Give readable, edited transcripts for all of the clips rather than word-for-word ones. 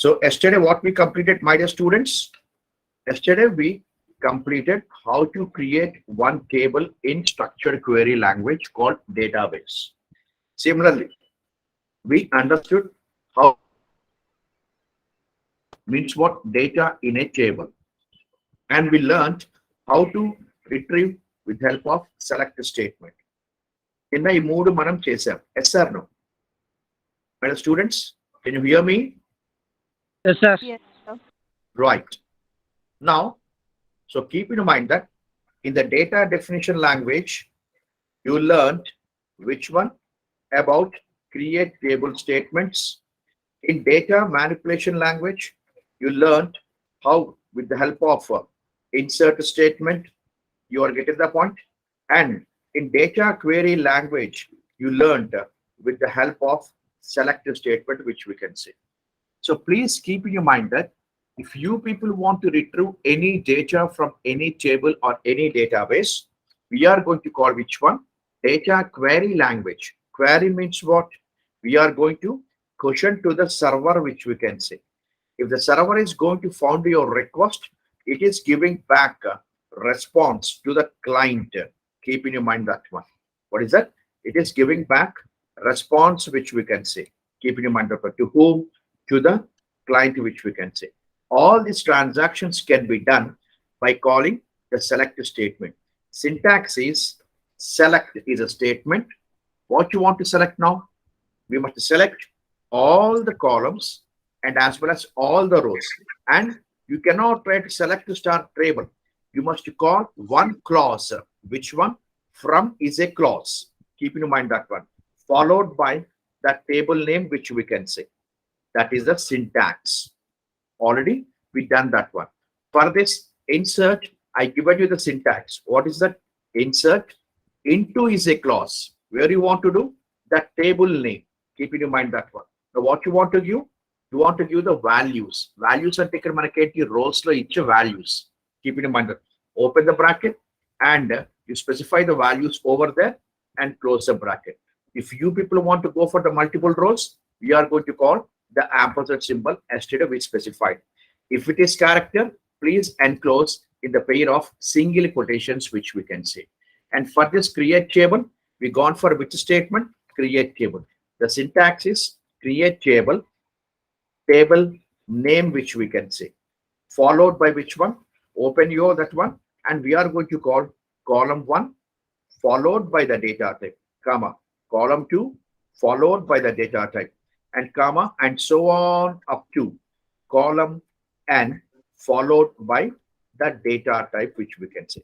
So yesterday what we completed, my dear students, yesterday we completed how to create one table in structured query language called database. Similarly, we understood how means what data in a table, and we learned how to retrieve with help of select statement. In my mood manam chesam. Yes or no? My students, can you hear me? Yes, sir. Yes, sir. Right. Now, so keep in mind that in the data definition language, you learned which one about create table statements. In data manipulation language, you learned how with the help of insert statement, you are getting the point. And in data query language, you learned with the help of select statement, which we can say. So please keep in your mind that if you people want to retrieve any data from any table or any database, we are going to call which one? Data query language. Query means what? We are going to question to the server, which we can say. If the server is going to found your request, it is giving back a response to the client. Keep in your mind that one. What is that? It is giving back response, which we can say. Keep in your mind that one. To whom? To the client, which we can say. All these transactions can be done by calling the select statement. Syntax is select is a statement. What you want to select now? We must select all the columns and as well as all the rows. And you cannot try to select to start table. You must call one clause. Which one? From is a clause. Keep in mind that one. Followed by that table name, which we can say. That is the syntax. Already we done that one. For this insert, I given you the syntax. What is that? Insert into is a clause. Where you want to do that table name. Keep in mind that one. Now what you want to give? You want to give the values. Values are taken manaketi rows lo each values. Keep in mind that. Open the bracket and you specify the values over there and close the bracket. If you people want to go for the multiple rows, we are going to call the ampersand symbol yesterday we specified. If it is character, please enclose in the pair of single quotations, which we can say. And for this create table, we gone for which statement? Create table. The syntax is create table, table name, which we can say. Followed by which one? Open your that one, and we are going to call column 1, followed by the data type, comma, column 2, followed by the data type, and comma, and so on up to column n, followed by the data type, which we can say.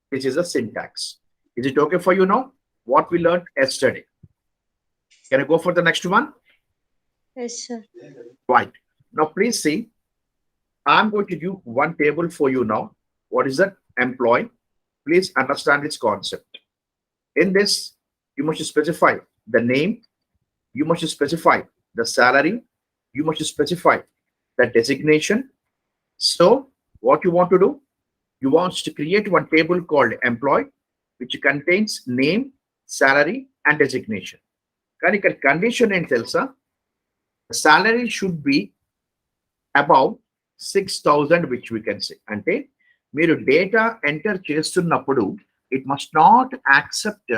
This is a syntax. Is it okay for you now? What we learned yesterday. Can I go for the next one? Yes, sir. Right. Now, please see. I'm going to do one table for you now. What is that? Employee. Please understand this concept. In this, you must specify the name. You must specify the salary. You must specify the designation. So, what you want to do? You want to create one table called employee, which contains name, salary, and designation. Condition in Telsa, the salary should be above 6,000, which we can say. Ante, మీరు data enter చేస్తున్నప్పుడు it must not accept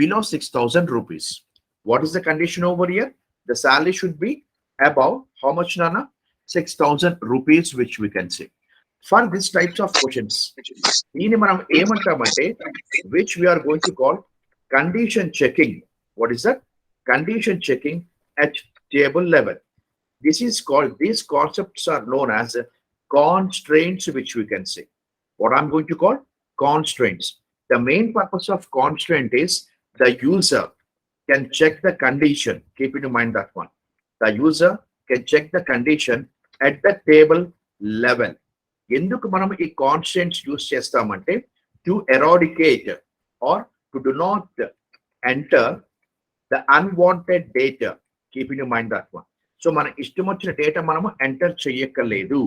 below 6,000 rupees. What is the condition over here? The salary should be above how much, Nana? 6,000 rupees, which we can say. For these types of questions, which we are going to call condition checking. What is that? Condition checking at table level. This is called, these concepts are known as constraints, which we can say. What I'm going to call constraints. The main purpose of constraint is the user can check the condition. Keep in mind that one. The user can check the condition at the table level. ఎందుకు మనం ఈ constants use చేస్తామంటే to eradicate or to do not enter the unwanted data. Keep in mind that one. So మన ఇష్టం వచ్చిన data మనము enter చేయక్కర్లేదు.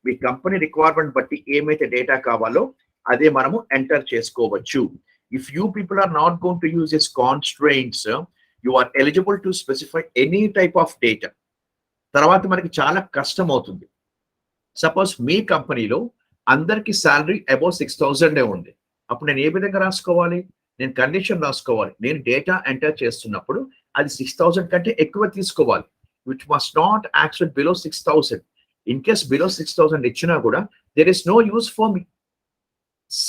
మీ company requirement బట్టి ఏమైతే డేటా కావాలో అదే మనము ఎంటర్ చేసుకోవచ్చు. If you people are not going to use this constraints, you are eligible to specify any type of data. తర్వాత మనకి చాలా కష్టం అవుతుంది. సపోజ్ మీ కంపెనీలో అందరికి శాలరీ అబౌవ్ 6,000 ఉంది. అప్పుడు నేను ఏ విధంగా రాసుకోవాలి? నేను కండిషన్ రాసుకోవాలి. నేను డేటా ఎంటర్ చేస్తున్నప్పుడు అది 6,000 కంటే ఎక్కువ తీసుకోవాలి. Which must not actual below 6,000. In case below 6,000 ఇచ్చినా కూడా there is no use for me.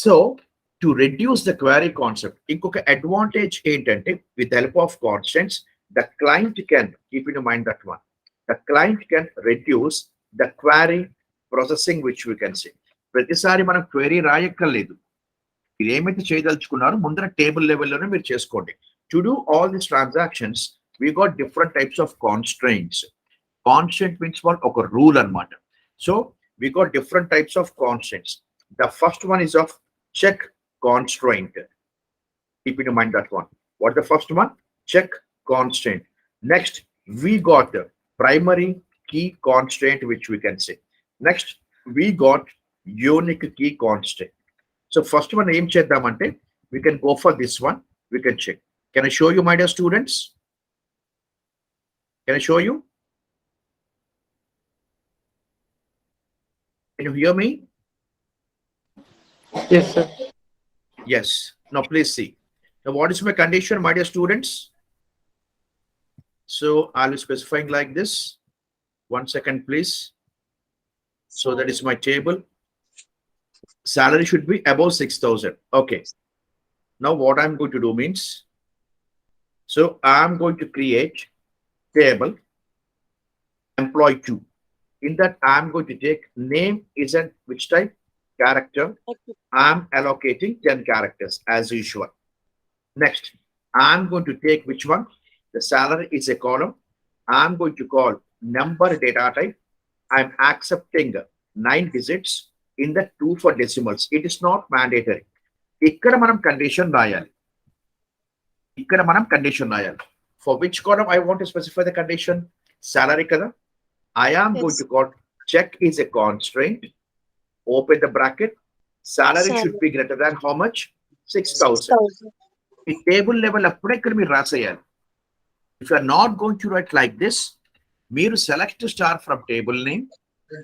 So to reduce the query concept, ఇంకొక అడ్వాంటేజ్ ఏంటంటే with the help of constants, the client can, keep in mind that one, the client can reduce the query processing which we can say. ప్రతిసారి మనం query రాయక్కర్లేదు. మీరు ఏమైతే చేయదలుచుకున్నారో ముందర table లెవెల్లోనే మీరు చేసుకోండి. To do all these transactions we got different types of constraints. Constant means ఒక rule అన్నమాట. So we got different types of constants. The first one is of check constraint. Keep in mind that one. What the first one? Check constraint. Next, we got the primary key constraint, which we can say. Next, we got unique key constraint. So first one, aim cheddamante, we can go for this one. We can check. Can I show you, my dear students? Can I show you? Can you hear me? Yes, sir. Yes. Now please see. Now what is my condition, my dear students? So I'll be specifying like this. 1 second, please. So that is my table. Salary should be above 6,000. Okay. Now what I'm going to do means, so I'm going to create table employee 2. In that I'm going to take name is an which type? Character. I'm allocating 10 characters as usual. Next, I'm going to take which one? The salary is a column. I'm going to call number data type. I'm accepting 9 digits in the 2 for decimals. It is not mandatory. ఇక్కడ మనం condition రాయాలి. For which column I want to specify the condition? Salary కదా. I am Yes. going to call check is a constraint. Open the bracket. Salary should be greater than how much? 6,000. 6,000. ఈ table level అప్పుడే ఇక్కడ మీరు రాసేయాలి. If you are not going to write like this, మీరు select star from table name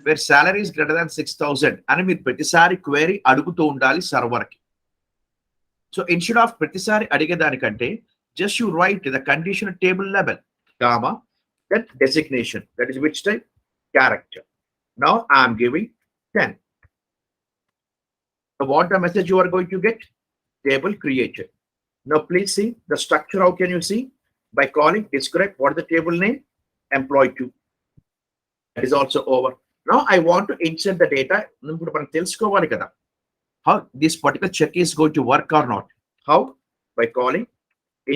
where salary is greater than 6,000 అని మీరు ప్రతిసారి query అడుగుతూ ఉండాలి సర్వర్ కి. సో ఇన్స్టెడ్ ఆఫ్ ప్రతిసారి అడిగేదానికంటే just you write the condition table level comma that designation, that is which type? Character. Now I'm giving 10. What the message you are going to get? Table created. Now please see the structure. How can you see? By calling describe what is the table name? Employee 2. That is also over. Now I want to insert the data. How this particular check is going to work or not? How? By calling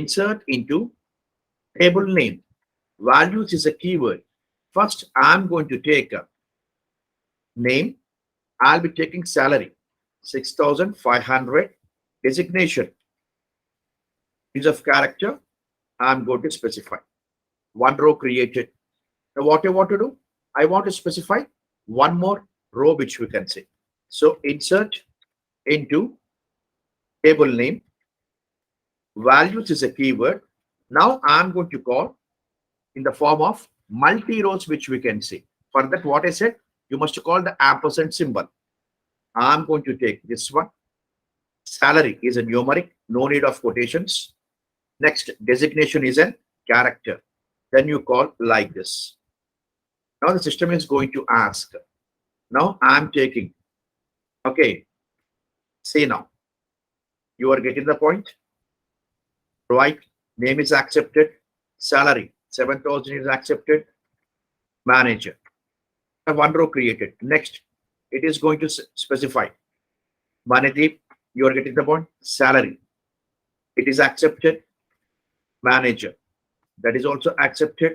insert into table name. Values is a keyword. First, I'm going to take a name. I'll be taking salary 6,500. Designation is of character. I'm going to specify 1 row created. Now what I want to do? I want to specify 1 more row which we can say. So insert into table name. Values is a keyword. Now I'm going to call in the form of multi rows which we can see. For that, what I said, you must call the ampersand symbol. I'm going to take this one. Salary is a numeric, no need of quotations. Next, designation is a character. Then you call like this. Now the system is going to ask. Now I'm taking. Okay. See now. You are getting the point? Right. Name is accepted. Salary 7,000 is accepted. Manager. 1 row created. Next, it is going to specify Manadeep, you are getting the point. Salary, it is accepted. Manager, that is also accepted.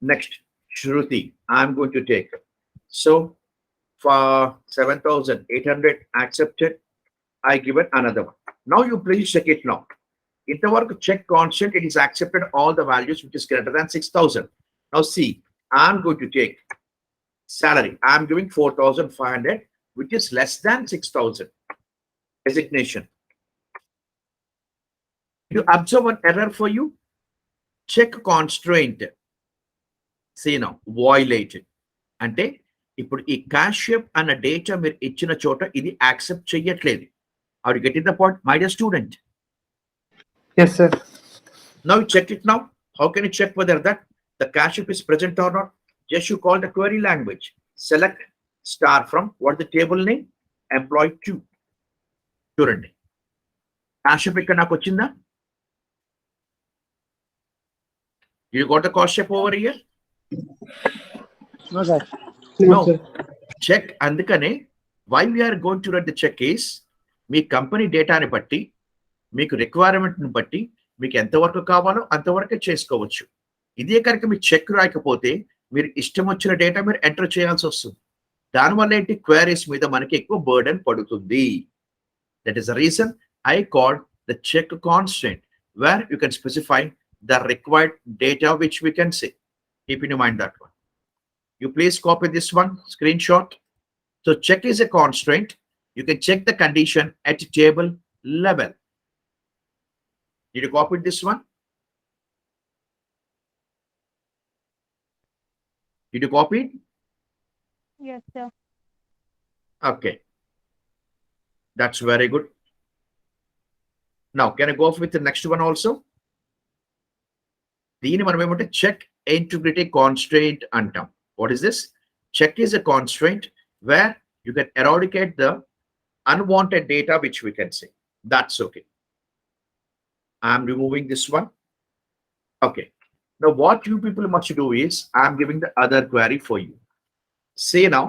Next, Shruti, I'm going to take. So for 7,800 accepted, I given another one. Now you please check it now. In the work check constant, it is accepted all the values which is greater than 6,000. Now see, I'm going to take salary. I'm giving 4,500, which is less than 6,000. Designation. You observe an error for you? Check constraint. See now violated అంటే ఇప్పుడు ఈ కాషియప్ అన్న data మీరు ఇచ్చిన చోట ఇది accept చెయ్యట్లేదు. Are you getting the point my dear student? Yes, sir. Now you check it now. How can you check whether that the cache is present or not? Just you call the query language. Select star from what the table name? Employee 2. చూడండి cache ఇక్కడ నాకు వచ్చిందా? You got the cache over here? No, sir. No. Check. అందుకనే why we are going to run the check is me company డేటాని బట్టి మీకు రిక్వైర్మెంట్ని బట్టి మీకు ఎంతవరకు కావాలో అంతవరకే చేసుకోవచ్చు. ఇదే కనుక మీరు చెక్ రాకపోతే మీరు ఇష్టం వచ్చిన డేటా మీరు ఎంటర్ చేయాల్సి వస్తుంది. దానివల్ల ఏంటి క్వైరీస్ మీద మనకి ఎక్కువ బర్డెన్ పడుతుంది. That is the reason I called the check constant where you can specify the required data which we can say. Keep in mind that one. You please copy this one screenshot. So check is a constraint. You can check the condition at table level. Did you copy this one? Did you copy it? Yes, sir. Okay. That's very good. Now, can I go with the next one also? దీని మనం ఏమంటే check integrity కాన్స్ట్రెయింట్ అంటాం. What is this? Check is a constraint where you can eradicate the unwanted data which we can say. That's okay. I'm removing this one. Okay. Now what you people must do is I'm giving the other query for you. See now,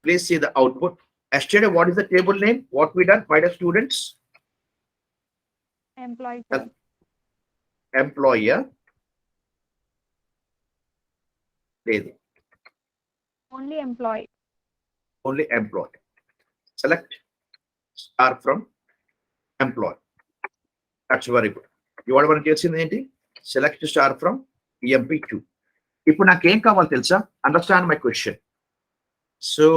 please see the output. Yesterday, what is the table name? What we done by the students? Employee, sir. Employer. Only employee. Only employee. Select star from employee. That's very good. You want to చేసింది ఏంటి? Select star from EMP2. ఇప్పుడు నాకేం కావాలి తెలుసా? Understand my question. So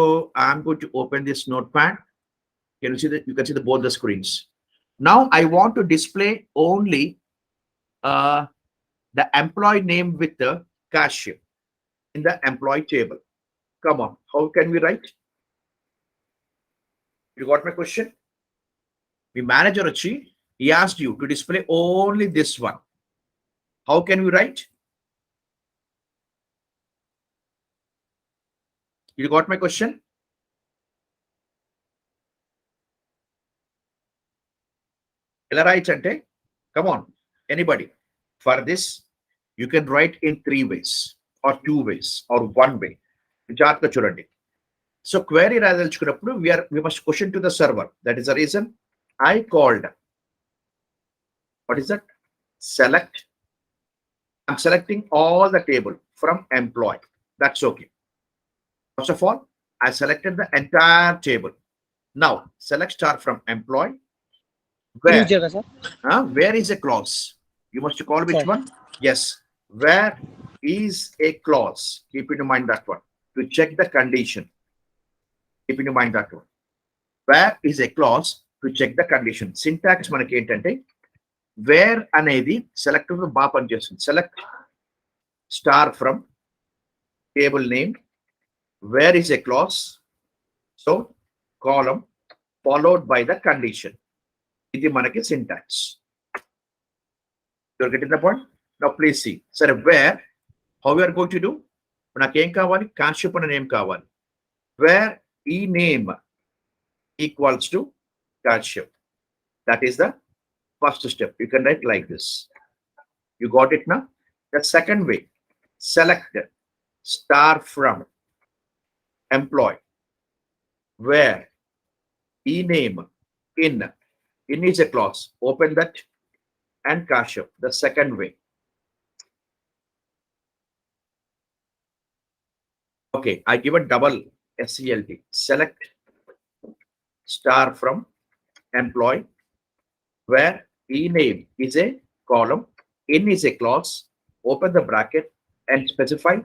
I'm going to open this notepad. Can you see that? You can see both the screens. Now I want to display only the employee name with the cashier in the employee table. Come on, how can we write? You got my question? The manager, he asked you to display only this one. How can we write? You got my question? Ella writes ante, come on, anybody. For this, you can write in 3 ways or 2 ways or 1 way. జాగ్రత్తగా చూడండి. So query రాదలుచుకున్నప్పుడు we must question to the server. That is the reason I called. What is that? Select. I'm selecting all the table from employee. That's okay. First of all, I selected the entire table. Now select star from employee. Where is a clause? You must call which one? Yes. Where is a clause? Keep in mind that one. To check the condition. Keep in mind that one. Where is a clause to check the condition? Syntax మనకి ఏంటంటే where అనేది select బాగా పనిచేస్తుంది. Select star from table name. Where is a clause? So column followed by the condition. ఇది మనకి syntax. You're getting the point? Now please see. Sir, where? How we are going to do? నాకేం కావాలి? కాన్షిప్ అనే name కావాలి. Where e name equals to కాన్షిప్. That is the first step. You can write like this. You got it now? The second way, select star from employee. Where e name in is a clause. Open that and cache. The second way. Okay, I give a double SELT. Select star from employee where e name is a column, in is a clause. Open the bracket and specify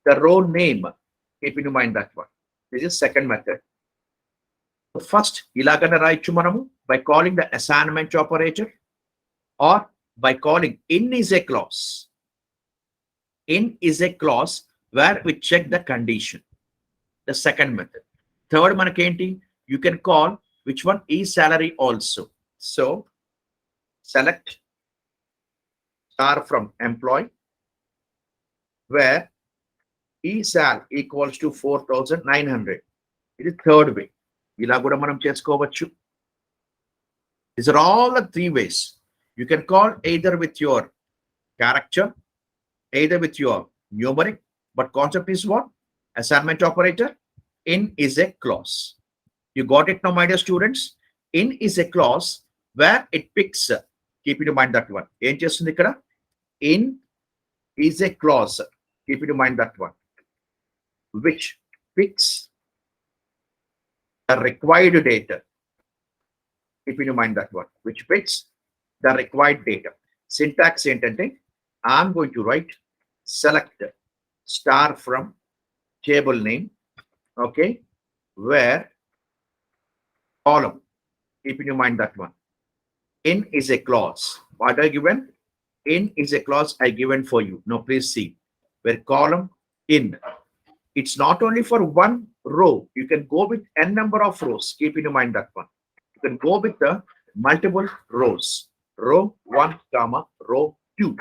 the role name. Keep in mind that one. This is second method. First, ilagana raichu manamu by calling the assignment operator or by calling in is a clause. In is a clause where we check the condition. The second method. Third manakenti, you can call which one is salary also. So select star from employee where sal equals to 4,900. It is third way. Ila kuda manam chesukovachu. These are all the three ways. You can call either with your character, either with your numeric, but concept is what? Assignment operator. In is a clause. You got it now, my dear students? In is a clause where it picks. Keep in mind that one. In is a clause. Keep in mind that one. Which picks the required data. Keep in mind that one. Which picks the required data. Syntax entante. I'm going to write select star from table name. Okay, where column. Keep in mind that one. In is a clause. What I given? In is a clause I given for you. Now please see where column in. It's not only for one row. You can go with n number of rows. Keep in mind that one. You can go with the multiple rows. Row 1, comma, row 2.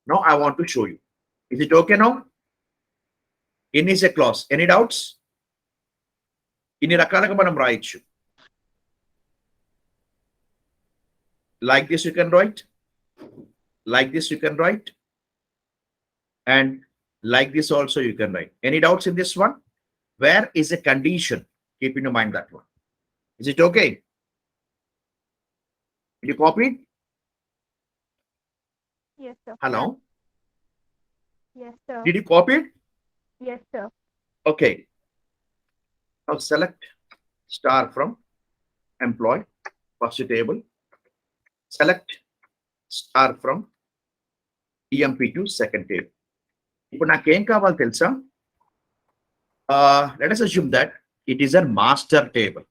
Now I want to show you. Is it okay now? In is a clause. Any doubts? Inni rakaluga manam rayochu. Like this you can write. Like this you can write. And like this also you can write. Any doubts in this one? Where is a condition? Keep in mind that one. Is it okay? Did you copy it? Yes, sir. Hello? Yes, sir. Did you copy it? Yes, sir. Okay. Now select star from employee, first table. Select star from EMP2, second table. ఇప్పుడు నాకేం కావాలి తెలుసా? Let us assume that it is a master table.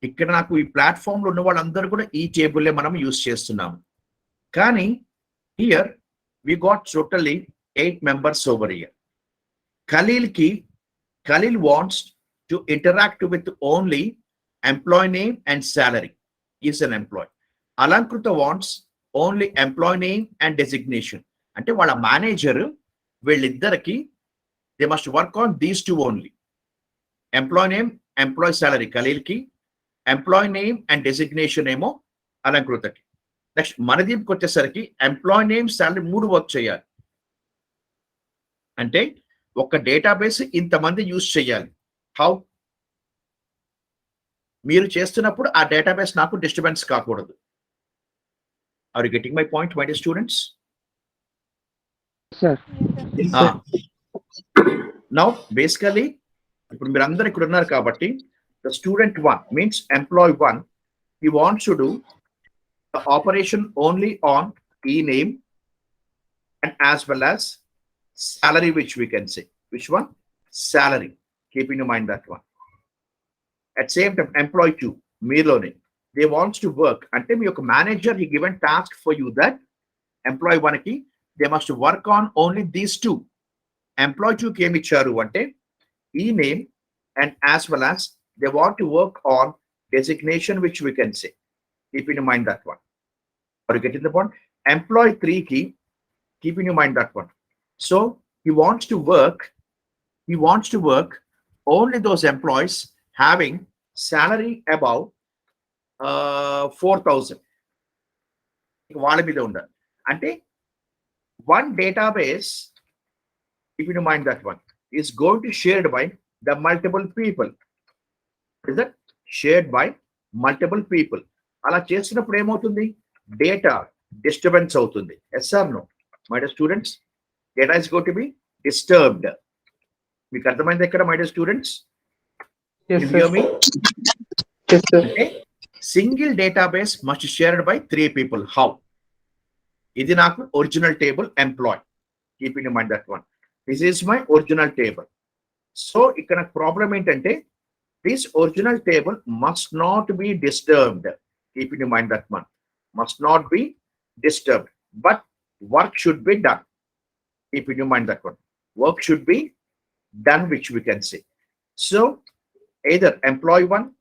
ఇక్కడ నాకు ఈ platform లో ఉన్న వాళ్ళందరూ కూడా ఈ టేబుల్లే మనం యూజ్ చేస్తున్నాము. కానీ here we got totally 8 members over here. Khalil wants to interact with only employee name and salary. He is an employee. Alankruta wants only employee name and designation. అంటే వాళ్ళ మేనేజర్ వీళ్ళిద్దరికి they must work on these two only. Employee name, employee salary Khalilకి, employee name and designation ఏమో అలంకృతకి. Next మనదీప్కి వచ్చేసరికి employee name salary 3 work చేయాలి. అంటే ఒక database ఇంతమంది use చేయాలి. హౌ? మీరు చేస్తున్నప్పుడు ఆ డేటాబేస్ నాకు డిస్టర్బెన్స్ కాకూడదు. Are you getting my point, my dear students? Sir. Yes, sir. Now basically ఇప్పుడు మీరు అందరు ఇక్కడ ఉన్నారు కాబట్టి the student 1 means employee 1, he wants to do the operation only on e-name and as well as salary, which we can say. Which one? Salary. Keeping in mind that one. At same time, employee 2, meelone, they wants to work. Ante మీ యొక్క manager he given task for you that employee 1 ki they must work on only these two. Employee 2 ki em icharu ante e-name and as well as they want to work on designation, which we can say. Keep in mind that one. Are you getting the point? Employee 3 ki, keep in mind that one. So he wants to work only those employees having salary above 4,000. వాళ్ళ మీద ఉండాలి. అంటే one database, keep in mind that one, is going to shared by the multiple people. Is that shared by multiple people? అలా చేసినప్పుడు ఏమవుతుంది? Data disturbance అవుతుంది. Yes or no my dear students? Data is going to be disturbed. మీకు అర్థమైంది ఎక్కడ my dear students? Yes, You sir. hear me? Yes, sir. Okay. Single database must be shared by 3 people. How? ఇది నాకు original table employ. Keep in mind that one. This is my original table. So ఇక్కడ problem ఏంటంటే this original table must not be disturbed. Keep in mind that one. Must not be disturbed. But work should be done. Keep in mind that one. Work should be done, which we can say. So either employee 1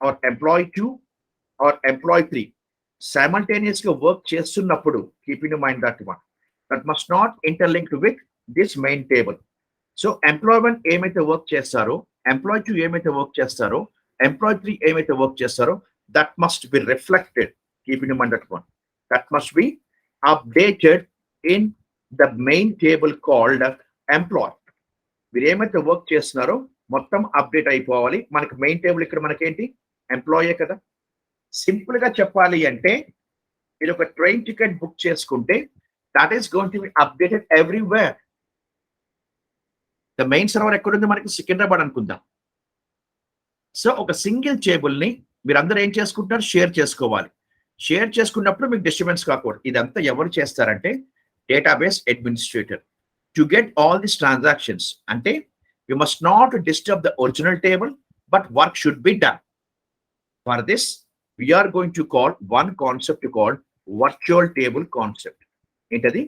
or employee 2 or employee 3 simultaneously work చేస్తున్నప్పుడు, keep in mind that one. That must not interlink with this main table. So employee 1 ఏమైతే work చేస్తారో, employee 2 ఏమైతే work చేస్తారో, employee 3 ఏమైతే work చేస్తారో, that must be reflected. Keep in mind that one. That must be updated in the main table called employee. మీరు ఏమైతే work చేస్తున్నారో మొత్తం అప్డేట్ అయిపోవాలి. మనకి మెయిన్ టేబుల్ ఇక్కడ మనకేంటి, ఎంప్లాయే కదా. సింపుల్ గా చెప్పాలి అంటే, ఇది ఒక ట్రైన్ టికెట్ బుక్ చేసుకుంటే that is going to be updated everywhere. The main server ఎక్కడుంది, మనకి సికింద్రాబాద్ అనుకుందాం. సో ఒక సింగిల్ టేబుల్ ని మీరు అందరూ ఏం చేసుకుంటున్నారు, షేర్ చేసుకోవాలి. షేర్ చేసుకున్నప్పుడు మీకు డిస్టర్బెన్స్ కాకూడదు. ఇదంతా ఎవరు చేస్తారంటే database administrator. To get all this transactions అంటే you must not disturb the original table, but work should be done. For this, we are going to call one concept called virtual table concept. Into the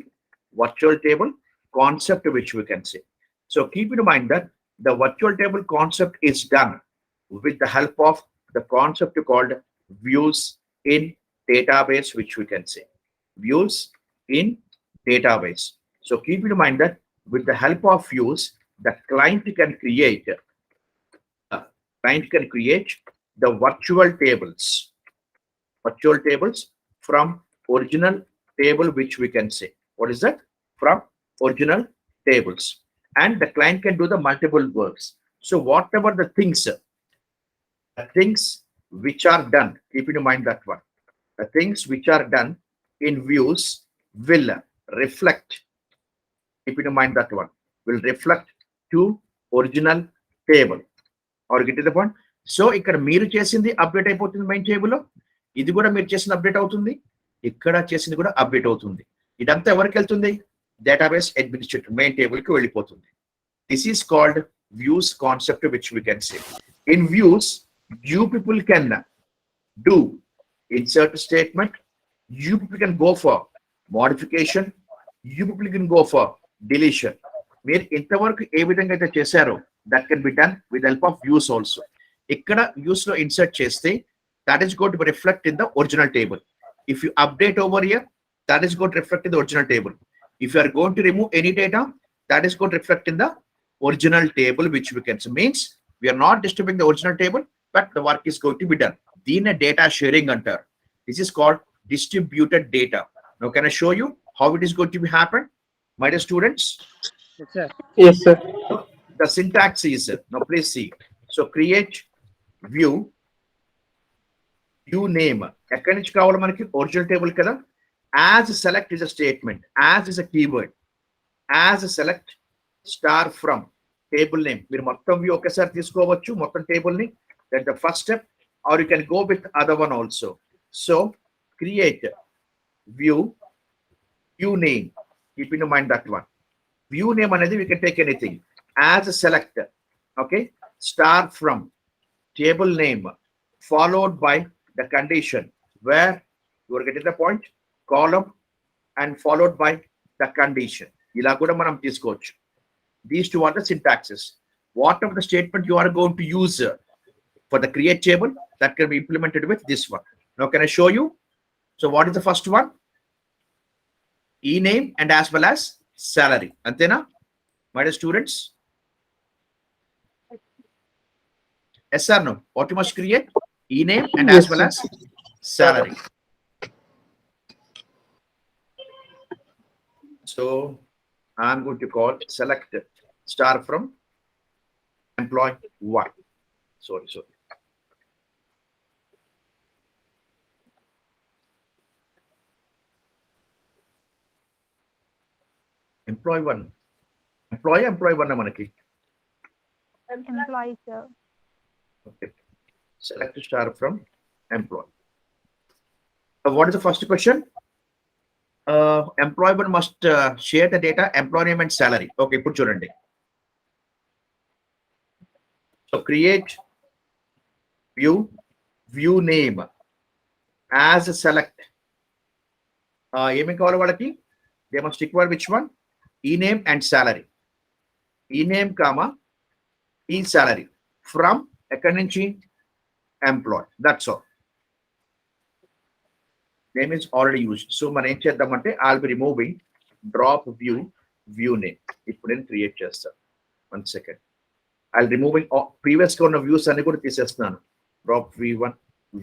virtual table concept, which we can say. So keep in mind that the virtual table concept is done with the help of the concept called views in database, which we can say. Views in database. So keep in mind that with the help of views, the client can create the virtual tables from original table, which we can say. What is that? From original tables. And the client can do the multiple works. So whatever the things which are done, keep in mind that one. The things which are done in views will reflect, keep in mind that one, will reflect to original table. Or get to the point. So ఇక్కడ మీరు చేసింది update అయిపోతుంది main table లో, ఇది కూడా మీరు చేసిన update అవుతుంది, ఇక్కడ చేసింది కూడా అప్డేట్ అవుతుంది. ఇదంతా ఎవరికి వెళ్తుంది, డేటాబేస్ అడ్మినిస్ట్రేటర్ మెయిన్ టేబుల్ కి వెళ్ళిపోతుంది. This is called views concept, which we can say. In views you people can do insert statement, you people can go for modification, you people can go for deletion. మీరు ఇంతవరకు ఏ విధంగా అయితే చేశారో that can be done with the help of views also. ఇక్కడ views లో insert చేస్తే that is going to be reflect in the original table. If you update over here, that is going to reflect in the original table. If you are going to remove any data, that is going to reflect in the original table, which we can say. Means we are not disturbing the original table, but the work is going to be done. దీని data sharing అంటారు. This is called distributed data. Now can I show you how it is going to be happen, my dear students? Yes, sir. Yes, sir. The syntax is, now please see. So create view name. ఎక్కడి నుంచి కావాలి మనకి, original table కదా. As select is a statement, as is a keyword. As select star from table name. మీరు మొత్తం view ఒకసారి తీసుకోవచ్చు, మొత్తం టేబుల్ ని. That's the first step, or you can go with other one also. So create view name. Keep in mind that one. View name అనేది we can take anything. As a select, okay, star from table name followed by the condition where you are getting the point, column and followed by the condition. ఇలా కూడా మనం తీసుకోవచ్చు. These two are the syntaxes. Whatever the statement you are going to use for the create table, that can be implemented with this one. Now can I show you? So what is the first one? E-name and as well as salary. Antena, my dear students? Yes or no? What you must create? E-name and as well as salary. So I'm going to call select star from employee 1. Sorry. Employee 1. Employee 1 మనకి. Employee, sir. Okay. Select star from employee. What is the first question? Employee 1 must share the data, employee name and salary. Okay, ఇప్పుడు చూడండి. So create view name as a select. ఏమి కావాలి వాళ్ళకి? They must require which one? E-name and salary. E-name, comma, E-salary. From ఎక్కడి నుంచి employee. That's all. Name is already used. So మనం ఏం చేద్దామంటే I'll be removing drop view name. ఇప్పుడు నేను క్రియేట్ చేస్తాను. 1 second. I'll removing previous గా ఉన్న views అన్ని కూడా తీసేస్తున్నాను. Drop v1,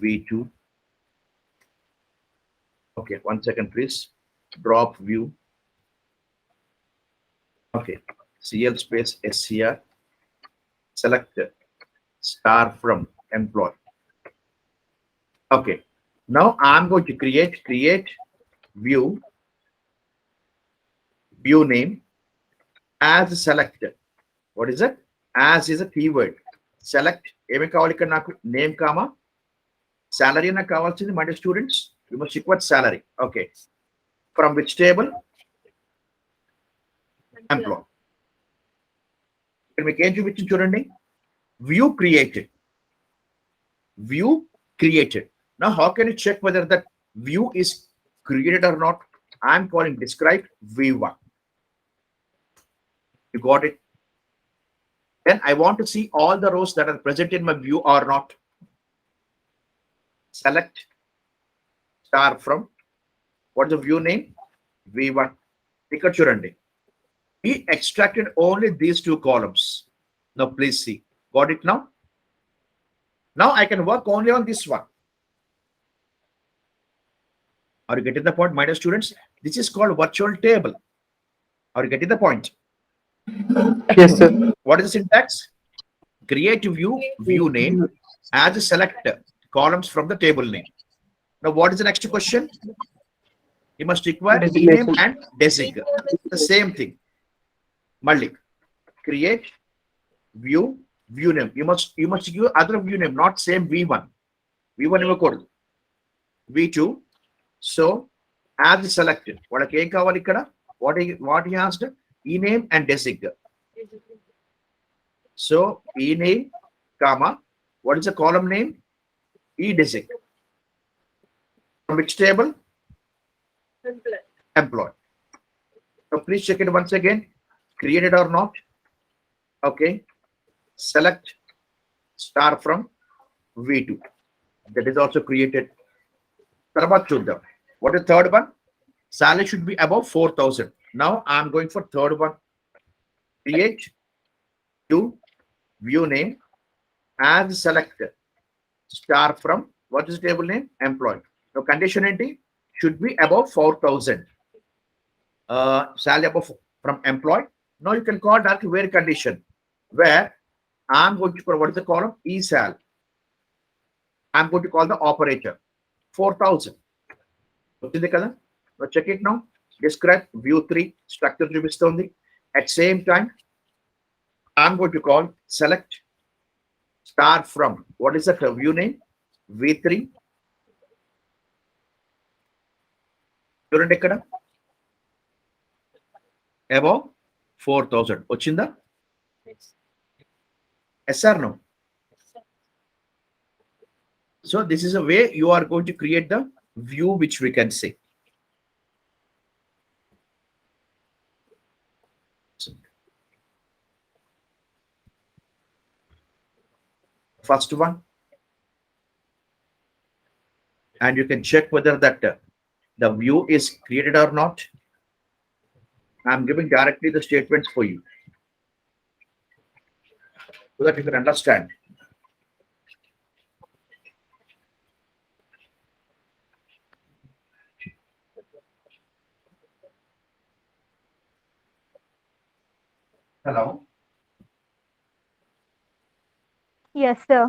v2. Okay, 1 second please. Drop view. Okay, CL space SCR. Select star from employee. Okay, now I'm going to create view name as select. What is it? As is a keyword. Select ఏమి కావాలి ఇక్కడ నాకు name comma salary నాకు కావాల్సింది my dear students. You must require salary. Okay, from which table? Employee. ఇక్కడ మీకు ఏం చూపించింది చూడండి. View created. Now how can you check whether that view is created or not? I'm calling described v1. You got it? Then I want to see all the rows that are present in my view or not. Select star from, what's the view name? v1. ఇక్కడ చూడండి. We extracted only these 2 columns. Now please see. Got it now? Now I can work only on this one. Are you getting the point, my dear students? This is called virtual table. Are you getting the point? Yes, sir. What is the syntax? Create view name as a select columns from the table name. Now what is the next question? You must require ename and designate. The same thing. Malik, create view name. You must give other view name, not same v1. v1 ఇవ్వకూడదు. v2. So as selected, వాళ్ళకి ఏం కావాలి ఇక్కడ? What he asked? Ename and designate. So ename, comma, what is the column name? E-designate. From which table? Employee. So please check it once again. Created or not? Okay. Select star from v2. That is also created. What is the third one? Salary should be above 4,000. Now I'm going for third one. Create view name as select star from, what is the table name? Employee. Now condition enti should be above 4,000. Salary above from employee. Now you can call that where condition, where I'm going to put, what is the column? E-sal. I'm going to call the operator 4,000. Now check it now. Describe view 3 structure చూపిస్తుంది. At same time, I'm going to call select star from, what is the view name? v3. చూడండి ఇక్కడ above 4,000 వచ్చిందా? Yes or no? So this is a way you are going to create the view which we can see. First one, and you can check whether that the view is created or not. I'm giving directly the statements for you so that you can understand. Hello? Yes, sir.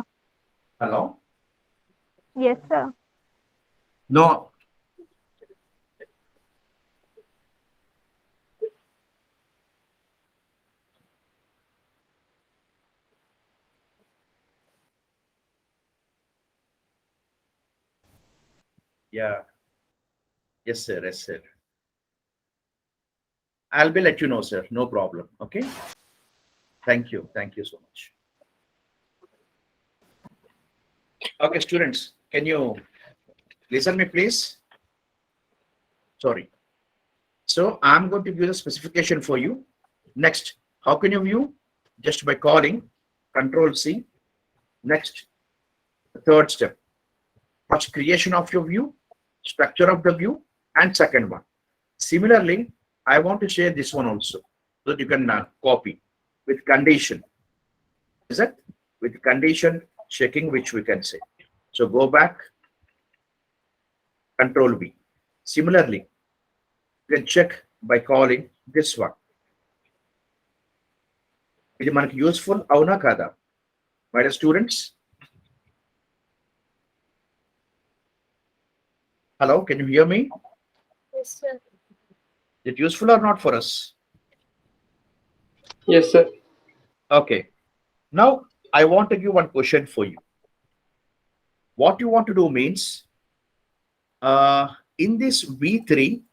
Hello? Yes, sir. No. Yeah. Yes, sir. Yes, sir. I'll be let you know, sir. No problem. Okay. Thank you. Thank you so much. Okay, students, can you listen me, please? Sorry. So I'm going to give the specification for you. Next, how can you view? Just by calling Control C. Next, the third step. What's creation of your view, structure of the view, and second one. Similarly, I want to share this one also so that you can copy with condition. Is it? With condition checking, which we can say. So go back, Control V. Similarly, you can check by calling this one. Is it useful? Avuna kada? My dear students. Hello, can you hear me? Yes, sir. Is it useful or not for us? Yes, sir. Okay. Now, I want to give one question for you. What you want to do means, in this V3,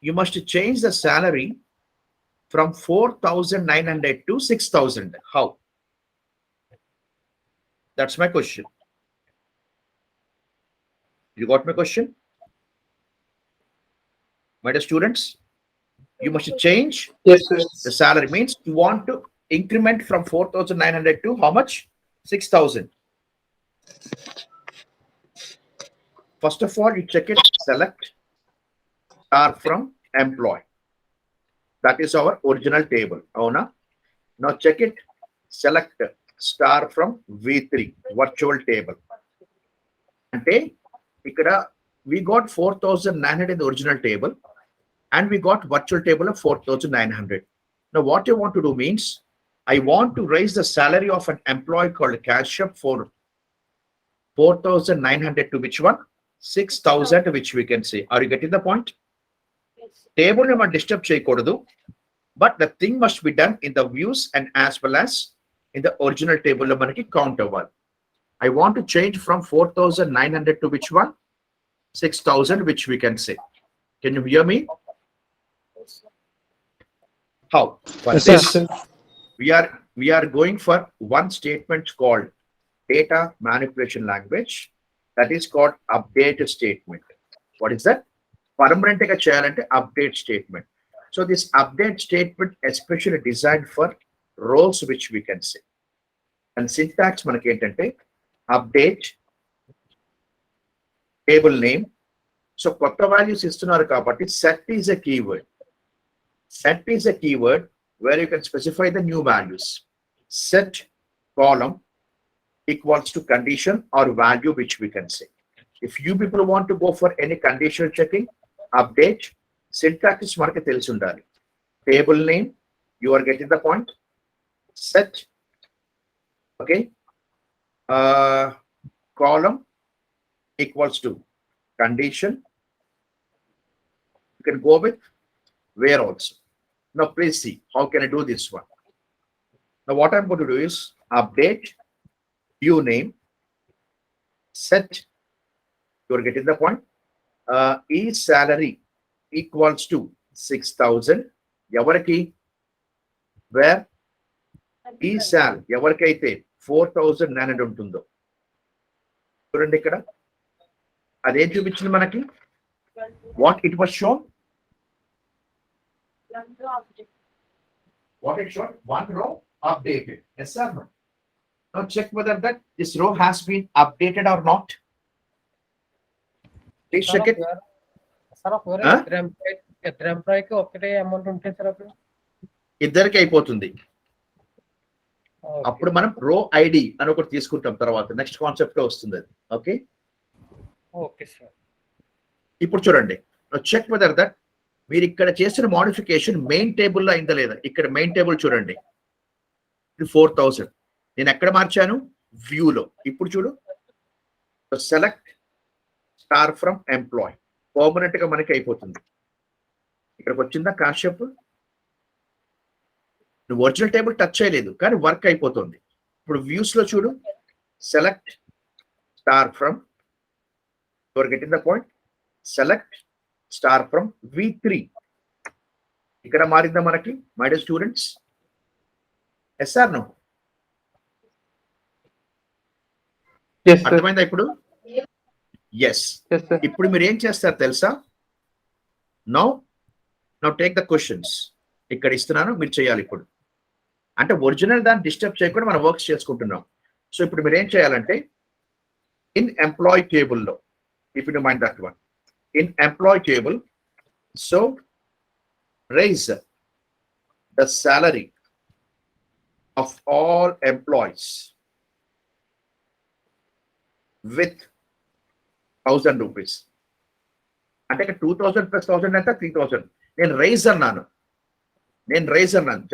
you must change the salary from 4,900 to 6,000. How? That's my question. You got my question? My dear students, you must change Yes, sir. the salary. Means you want to increment from 4,900 to how much? 6,000. First of all, you check it, select star from employee. That is our original table. Avuna? Now check it, select star from V3, virtual table. Ante, ikkada we got 4,900 in the original table and we got virtual table of 4,900. Now what you want to do means, I want to raise the salary of an employee called Kashyap for 4,900 to which one? 6,000, which we can say. Are you getting the point? Yes. Table number disturb cheyakodadu, but the thing must be done in the views and as well as in the original table number count over. I want to change from 4,900 to which one? 6,000, which we can say. Can you hear me? How? For Yes, this, sir. we are going for one statement called data manipulation language. That is called update statement. What is that? Permanent update statement. So this update statement especially designed for roles which we can say. And syntax manaki entante update table name. So kotta values istunaru kabatti set is a keyword. Set is a keyword where you can specify the new values. Set column equals to condition or value, which we can say. If you people want to go for any conditional checking, update, syntax is market telusundali. Table name, you are getting the point. Set, okay, column equals to condition. You can go with where also. Now please see, how can I do this one? Now what I'm going to do is update, view name, set, you're getting the point. Each salary equals to 6,000. Yavaraki, where each sal, yavarkaite 4,900 untundo. చూడండి ఇక్కడ అదేం చూపించింది మనకి what it was shown, what it showed, one row updated. Yes or no? Now check whether that this row has been updated or not. Please check it. Sir ఒకవేళ Huh? ఇద్దరు ఎంప్లాయీకి ఒకటే amount ఉంటుంది sir అప్పుడు ఇద్దరికి అయిపోతుంది. అప్పుడు మనం రో ఐడి అని ఒకటి తీసుకుంటాం తర్వాత నెక్స్ట్ కాన్సెప్ట్ లో వస్తుంది అది. Okay, okay sir. ఇప్పుడు చూడండి, చెక్ వెదర్ దట్ మీరు ఇక్కడ చేసిన మోడిఫికేషన్ మెయిన్ టేబుల్లో అయిందా లేదా. ఇక్కడ మెయిన్ టేబుల్ చూడండి, ఇది 4,000. నేను ఎక్కడ మార్చాను? వ్యూలో. ఇప్పుడు చూడు, select star from employ, permanent గా మనకి అయిపోతుంది. ఇక్కడికి వచ్చిందా కాన్సెప్ట్? నువ్వు ఒరిజినల్ టేబుల్ టచ్ చేయలేదు కానీ వర్క్ అయిపోతుంది. ఇప్పుడు వ్యూస్ లో చూడు, select star from, your getting the point, select star from V3. ఇక్కడ మారిందా మనకి my dear students? Yes or no? Yes, sir. అర్థమైందా ఇప్పుడు? Yes. Yes, sir. ఇప్పుడు మీరు ఏం చేస్తారు తెలుసా? Now take the questions. ఇక్కడ ఇస్తున్నాను, మీరు చేయాలి ఇప్పుడు. అంటే ఒరిజినల్ దాన్ని డిస్టర్బ్ చేయకుండా మనం వర్క్స్ చేసుకుంటున్నాం. సో ఇప్పుడు మీరు ఏం చేయాలంటే ఇన్ ఎంప్లాయ్ టేబుల్లో, if you mind that one, in employ table, so raise the salary of all employees with 1000 rupees. అంటే 2000 plus 1000 అంటే 3000. నేను రైజ్ అన్నాను,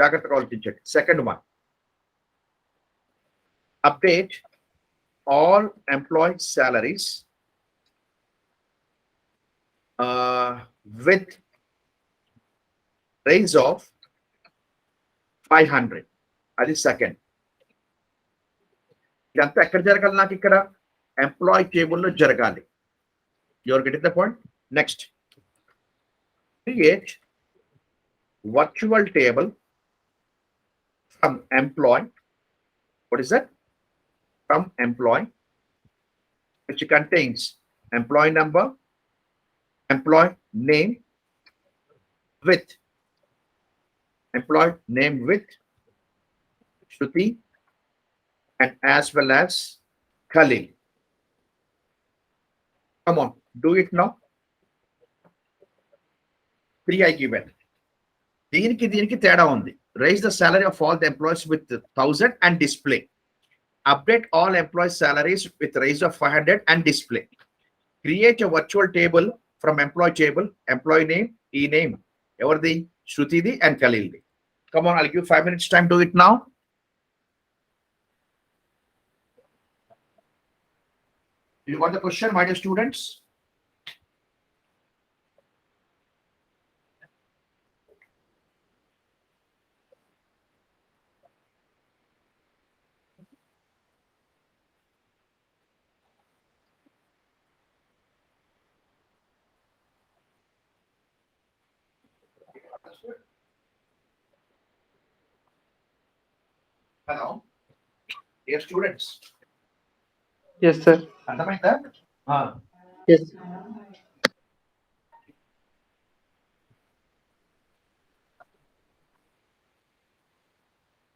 జాగ్రత్తగా ఆలోచించండి. Second one, update all employee salaries with raise of 500. అది సెకండ్. ఇదంతా ఎక్కడ జరగాలి? నాకు ఇక్కడ ఎంప్లాయీ టేబుల్లో జరగాలి. Your getting the point. Next, create virtual table from employee. What is that? From employee, which contains employee number, employee name with Shruti, and as well as Khalil. Come on, do it now. 3 I given. దీనికి తేడా ఉంది. Raise the salary of all the employees with 1000 and display. Update all employees salaries with raise of 500 and display. Create a virtual table from employee table, employee name, e-name, everything, Shruti and Khalil. Come on, I'll give 5 minutes time. Do it now. You got the question, my dear students? Hello, dear students. Yes, sir. అర్థమైందా? Yes.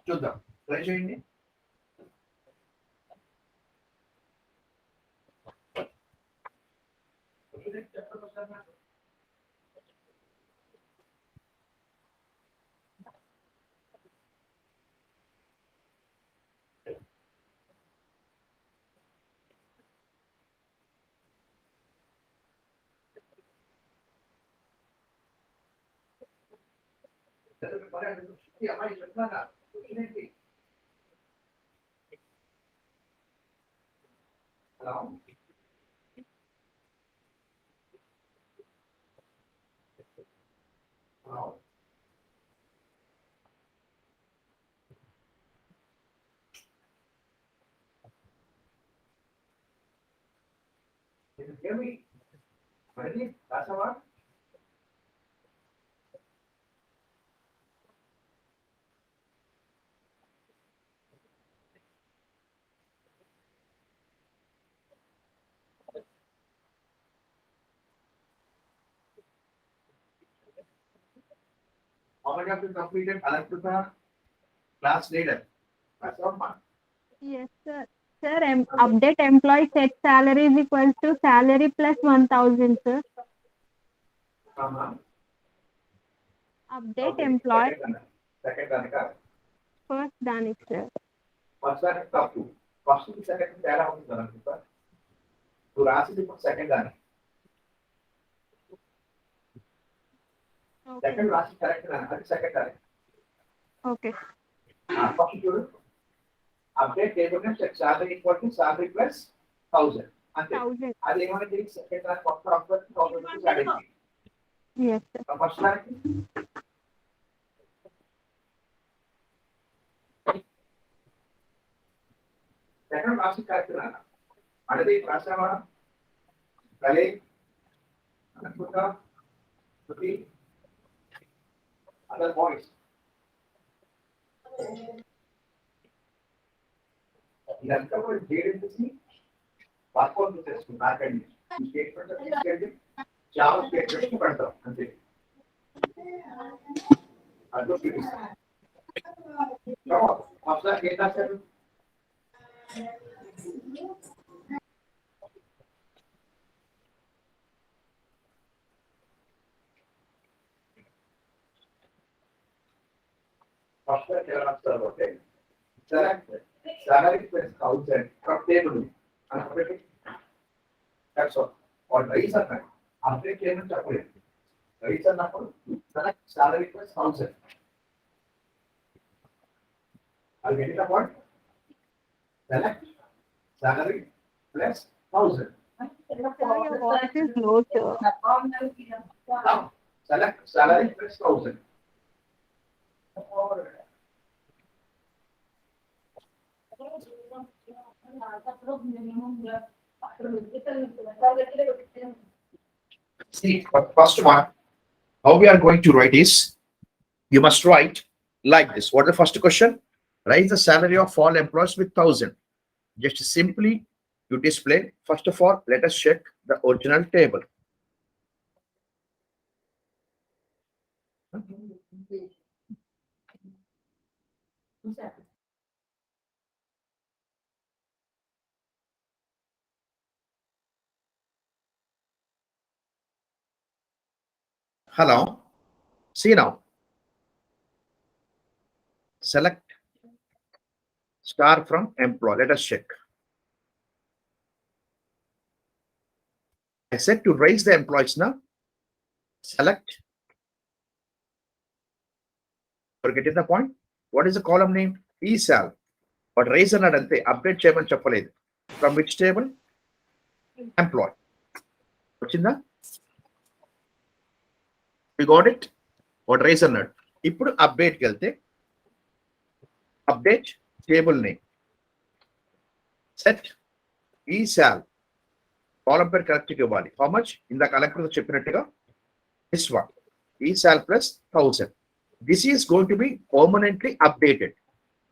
చూద్దాం, try చేయండి. Hello? Hello? Can you hear me? Ready? That's all. How many of you completed Alankruta class leader? That's all, man. Yes, sir. Sir, update employee set salary is equals to salary plus 1000, sir. Update employee Second దానికా? first దానికి, sir. First దానికి తప్పు. First second తేడా ఉంటుంది అనుకుంటా. నువ్వు రాసింది ఇప్పుడు second దానికి. Okay. సెకండ్ రాసి కరెక్ట్ దాని, అది సెకండ్ దానికి. Okay. ఫస్ట్ చూడు, update table set salary equal to salary plus 1000 అంతే. 1000. అది ఏమంటే సెకండ్ దానికి కొత్త అప్డేట్ 1000 రూపీస్ యాడ్ అయింది. Yes, sir. ఫస్ట్ దానికి సెకండ్ రాసి కరెక్ట్ దాని. అడిగి రాసావా? కలే అనుకుంటా అదర్ బాయ్స్. ఇదంతా కూడా చేయడం చేసి వర్కౌట్ చేసుకుంటారు. జావా స్టేట్మెంట్ పెడతాం అంతే. అదో ఒకసారి ఏం రాశారు? ఫస్ట్ ఎలా రాస్తారు అంటే select salary plus 1000 from table. That's all. Or raise a time. After payment separate. Raise a number. Select salary plus 1000. I'll get it a point. Select salary plus 1000. Sir, your voice is low, sir. Now, select salary plus 1000. See, but first one, how we are going to write is, you must write like this. What the first question? Raise the salary of all employees with 1000. Just simply you display. First of all, let us check the original table. Hello. See now. Select star from employee. Let us check. I said to raise the employees now. Select. You're getting the point? What is the column name? ESAL. But raise another update chairman chapaled. From which table? Employee. What's in the? We got it? What raise another? Ippudu update kelte. Update table name. Set ESAL. Column per correct ఇవ్వాలి. How much? In the collector చెప్పినట్టుగా this one. ESAL plus 1000. This is going to be permanently updated.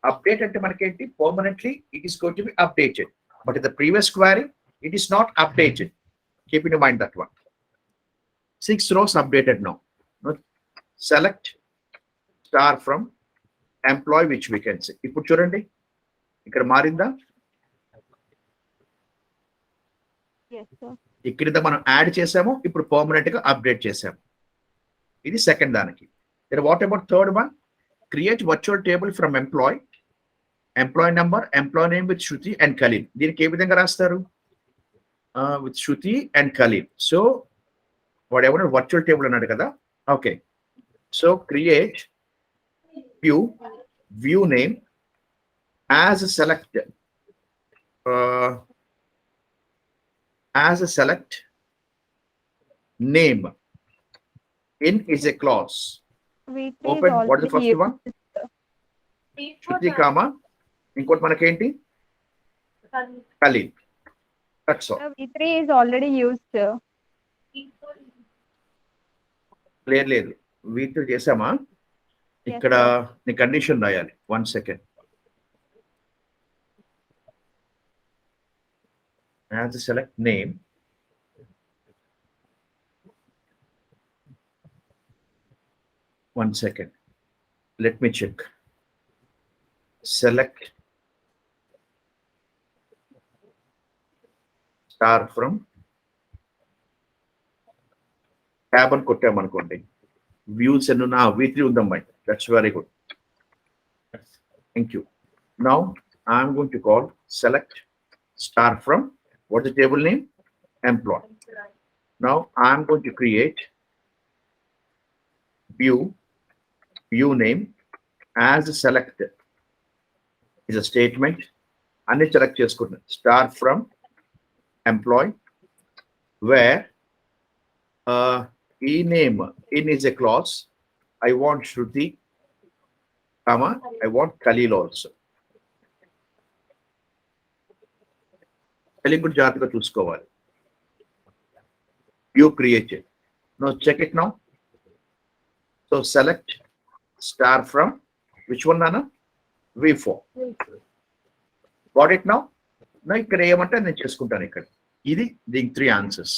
Update అంటే మనకేంటి? Permanently it is going to be updated. But in the previous query, it is not updated. Keep in mind that one. 6 rows updated now. Select star from employee which we can see. ఇప్పుడు చూడండి ఇక్కడ మారిందా? Yes, sir. ఇక్కడ మనం add చేసాము, ఇప్పుడు permanent గా update చేసాము. ఇది సెకండ్ దానికి. Then what about third one? Create virtual table from employee number, employee name with Shruti and Khalil. దీనికి ఏ విధంగా రాస్తారు? With Shruti and Khalil. So whatever virtual table అన్నాడు కదా. Okay. So create view name as a select name. In is a clause. V3 Open. is What is the first already one? used. Shruti comma. ఇంకోటి మనకేంటి? Khalil. That's all. Sir, V3 is already used, sir. లేదు వీటితో చేసామా? ఇక్కడ నీ condition రాయాలి. 1 second. As a select name. One second. Let me check. Select star from tab అని కొట్టామనుకోండి. Views and now V3 ఉందమ్మా. That's very good. Thank you. Now I'm going to call select star from what's the table name? Employee. Now I'm going to create view name as a select is a statement. అన్ని select చేసుకుంటున్నాను. Star from employee where name in is a clause. I want Shruti, comma, I want Khalil also. Khalil good జాగ్రత్తగా చూసుకోవాలి. View created. Now check it now. So select star from which one, Nana? V4. Got it now? Now ఇక్కడ ఏమంటే నేను చేసుకుంటాను ఇక్కడ. Idi the 3 answers.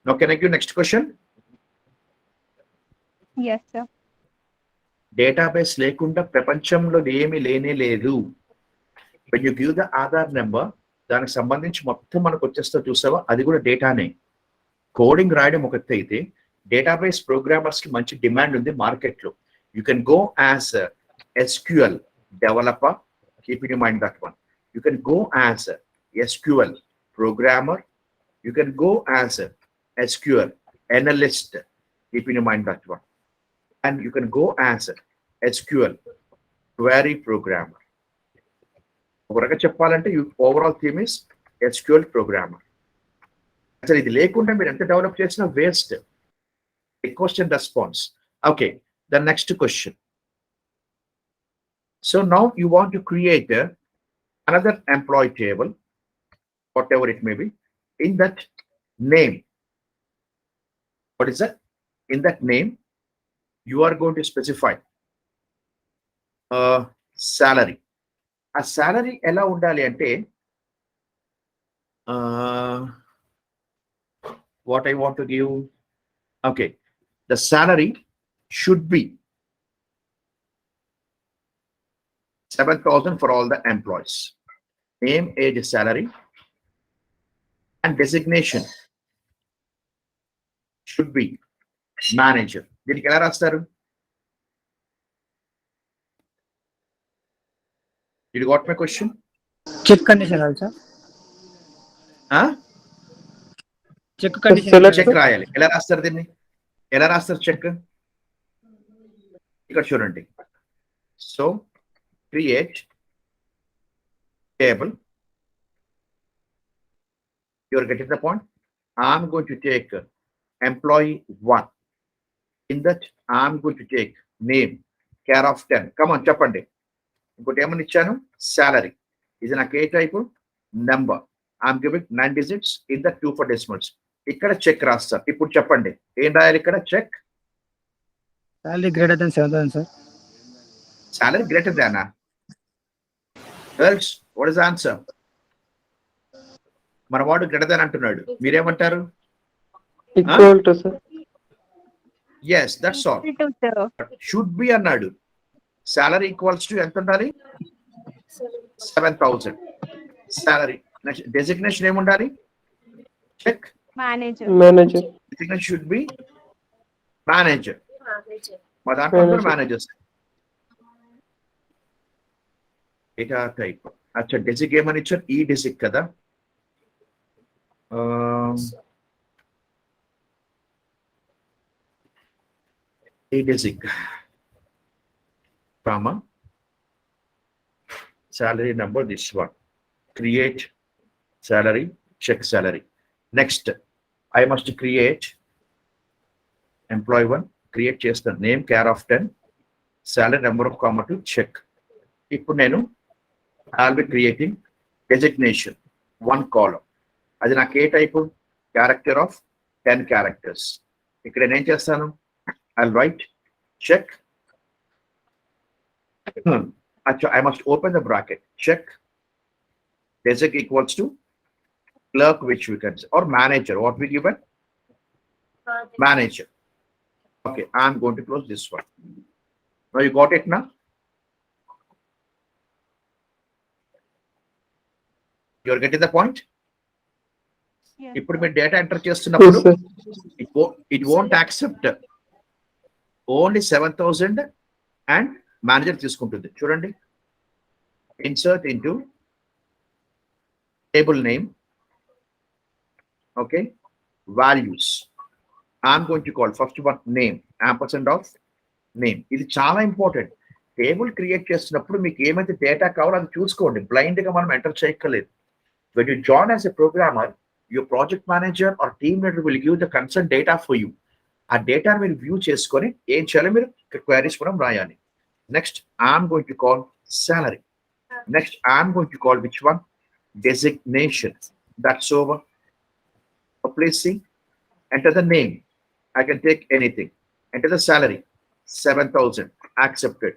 Now can I give next question? Yes, sir. Database lekunda ప్రపంచంలో ఏమీ లేనే లేదు. When you give the Aadhaar number, దానికి సంబంధించి మొత్తం మనకు వచ్చేస్తా చూసావా, అది కూడా డేటానే. కోడింగ్ రాయడం ఒక ఎత్తు అయితే డేటాబేస్ ప్రోగ్రామర్స్ కి మంచి డిమాండ్ ఉంది మార్కెట్ లో. You can go as SQL developer, keep in mind that one. You can go as SQL programmer, you can go as SQL analyst, keep in mind that one, and you can go as SQL query programmer. ఒకరగా చెప్పాలంటే overall theme is SQL programmer. అసలు ఇది లేకుండా మీరు ఎంత develop చేసినా waste. Question response. Okay, the next question. So now you want to create another employee table, whatever it may be. In that name, what is that? In that name, you are going to specify salary. A salary ela undali ante, what I want to give. Okay, the salary should be 7,000 for all the employees. Name, age, salary, and designation should be manager. దీనికి ఎలా రాస్తారు? You got my question? Check condition also. Check condition. Check రాయాలి. ఎలా రాస్తారు దీన్ని? ఎలా రాస్తారు చెక్? ఇక్కడ చూడండి. So create table. You're getting the point. I'm going to take employee 1. In that, I'm going to take name, care of 10. Come on, చెప్పండి. ఇంకోటి ఏమని ఇచ్చాను? Salary. ఇది నాకు ఏ type? Number. I'm giving 9 digits in the 2 for decimals. ఇక్కడ check రాస్తారు. ఇప్పుడు చెప్పండి, ఏం రాయాలి ఇక్కడ? Check. Salary greater than 7,000, sir. Salary greater than. Else, what is the answer? మన వాడు గ్రేటర్ దాన్ అంటున్నాడు, మీరేమంటారు? Equal to, sir. Yes, that's all. Should be అన్నాడు. Salary equals to ఎంత ఉండాలి? 7,000. Salary. Designation ఏముండాలి? Check. Manager. Designation should be manager. మా దాంట్లో managers. Data type. అచ్చా, డెసిగ్ ఏమని ఇచ్చారు? ఈ డెసిగ్ కదా. ఈ డెసిగ్ comma salary number, this one. Create salary, check salary. Next, I must create employee 1, create చేస్తా, name, care of 10, salary number of comma to check. ఇప్పుడు నేను I'll be creating designation, 1 column. అది నాకు ఏ టైపు? Character of 10 characters. ఇక్కడ నేను ఏం చేస్తాను? I'll write check. I must open the bracket. Check desig equals to clerk, which we can say, or manager. What we given? Manager. Okay, I'm going to close this one. Now you got it now? You're getting the point? Yes. ఇప్పుడు మీరు data enter చేస్తున్నప్పుడు Yes, sir. it won't accept only 7,000 and manager తీసుకుంటుంది. చూడండి, insert into table name. Okay, values. I'm going to call first one name, ampersand of name. ఇది చాలా important. Table create చేస్తున్నప్పుడు మీకు ఏమైతే డేటా కావాలో అది చూసుకోండి. బ్లైండ్ గా మనం ఎంటర్ చేయక్కర్లేదు. When you join as a programmer, your project manager or team leader will give the concerned data for you. ఆ డేటా మీరు వ్యూ చేసుకొని ఏం చేయాలో మీరు క్వైరీస్ మనం రాయాలి. Next, I'm going to call salary. Next, I'm going to call which one? Designation. That's over. So please see. Enter the name. I can take anything. Enter the salary. 7,000. Accepted.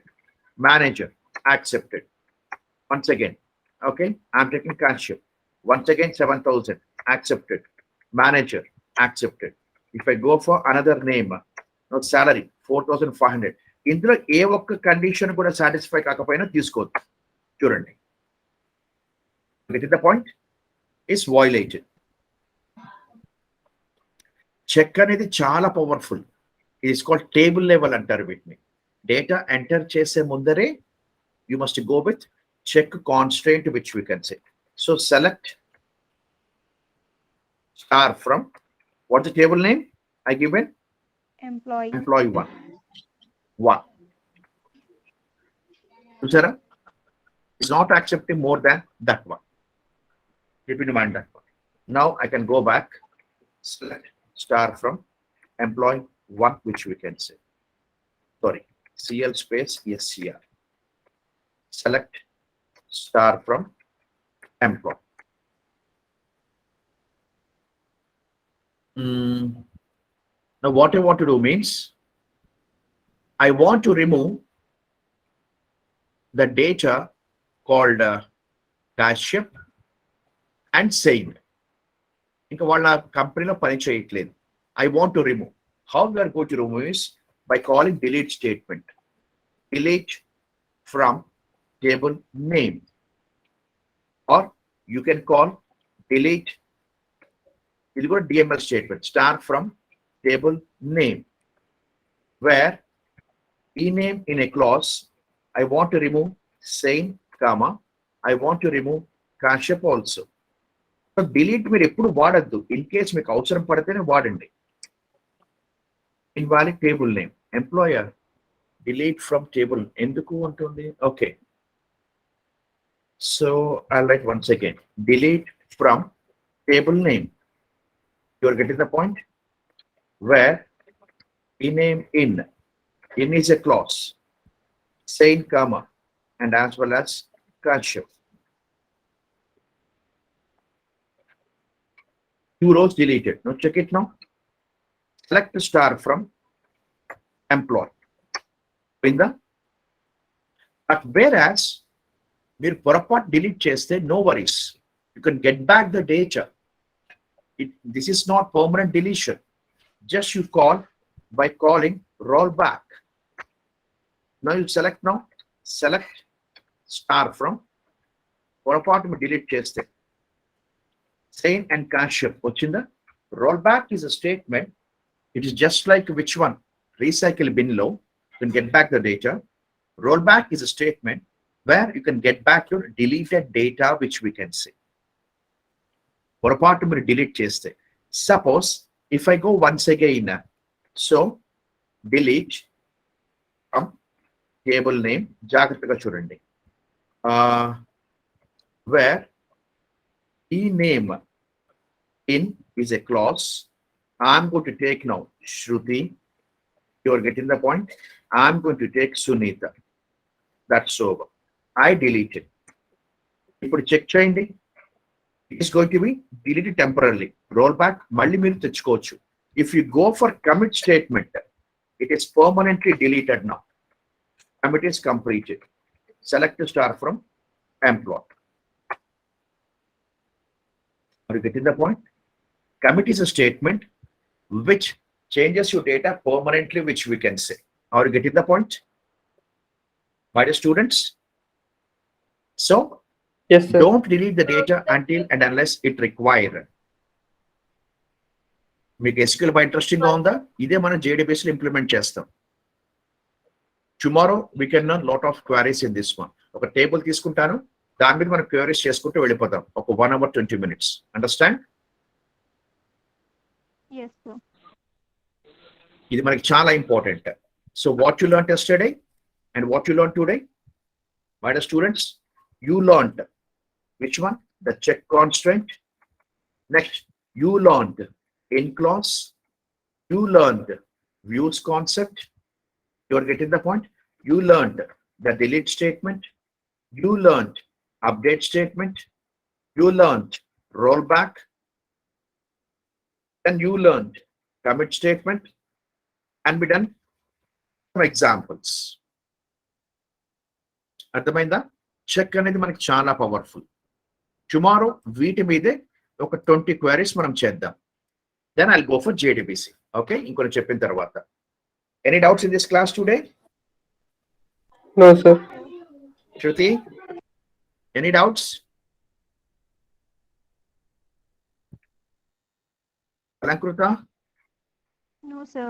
Manager. Accepted. Once again. Okay. I'm taking cashier. Once again, 7,000 accepted. Manager accepted. If I go for another name, no salary 4,500. ఇందులో ఏ ఒక్క condition కూడా satisfy కాకపోయినా తీసుకోవద్దు. చూడండి, the point is violated. Check అనేది చాలా powerful. It is called table level అంటారు వీటిని. డేటా ఎంటర్ చేసే ముందరే you must go with check constraint which we can say. So select star from what the table name I given employee 1. Sir, is not accepting more than that one. Keep in mind that one. Now I can go back, select star from employee 1, which we can say. Sorry, CL space SCR. Select star from employee. Now what I want to do means I want to remove the data called Internship and saying. ఇంకా వాళ్ళ కంపెనీలో పని చేయట్లేదు. I want to remove. How we are going to remove is by calling delete statement. Delete from table name, or you can call delete. It will go DML statement. Start from table name, where ename in a clause I want to remove same comma I want to remove Internship also. So delete మీరు ఎప్పుడు వాడద్దు. In case మీకు అవసరం పడితేనే వాడండి. Invalid table name. Employer delete from table ఎందుకు ఉంటుంది? Okay, so I'll write once again, delete from table name. You are getting the point? Where ename in is a clause, same comma, and as well as Internship. 2 rows deleted. Now check it now. Select the star from employee. But whereas మీరు పొరపాటు delete చేస్తే no worries. You can get back the data. This is not permanent deletion. Just you call by calling rollback. Now you select now. Select star from పొరపాటు delete చేస్తే same and Internship వచ్చిందా? Rollback is a statement. It is just like which one? Recycle bin low. You can get back the data. Rollback is a statement where you can get back your deleted data, which we can say. పొరపాటు మీరు delete చేస్తే. Suppose if I go once again, so delete from table name, జాగ్రత్తగా చూడండి, where ename in is a clause. I'm going to take now Shruti. You are getting the point? I'm going to take Sunita. That's over. I deleted. ఇప్పుడు check చేయండి. It is going to be deleted temporarily. Rollback మళ్ళీ మీరు తెచ్చుకోవచ్చు. If you go for commit statement, it is permanently deleted now. Commit is completed. Select the star from employee. Are you getting the point? Commit is a statement which changes your data permanently, which we can say. Are you getting the point, my dear students? So Yes, sir. don't delete the data until and unless it required. మీకు SQL బాగా interesting గా ఉందా? ఇదే మనం JDBS లో implement చేస్తాం. Tomorrow we can learn lot of queries in this one. ఒక table తీసుకుంటాను, దాని మీద మనం క్వరీస్ చేసుకుంటూ వెళ్ళిపోతాం. ఒక 1 hour 20 minutes. Understand? Yes, sir. ఇది మనకి చాలా important. So what you learn yesterday and what you learned today, my dear students, you learned which one? The check constraint. Next, you learned in clause. You learned views concept. You are getting the point? You learned the delete statement. You learned update statement. You learned rollback. And you learned commit statement. And we done some examples. అర్థమైందా? Check అనేది మనకి చాలా powerful. Tomorrow వీటి మీదే ఒక 20 queries మనం చేద్దాం. Then I'll go for JDBC. Okay, ఇంకొన్ని చెప్పిన తర్వాత. Any doubts in this class today? No, sir. Shruti, any doubts? Alankruta? No, sir.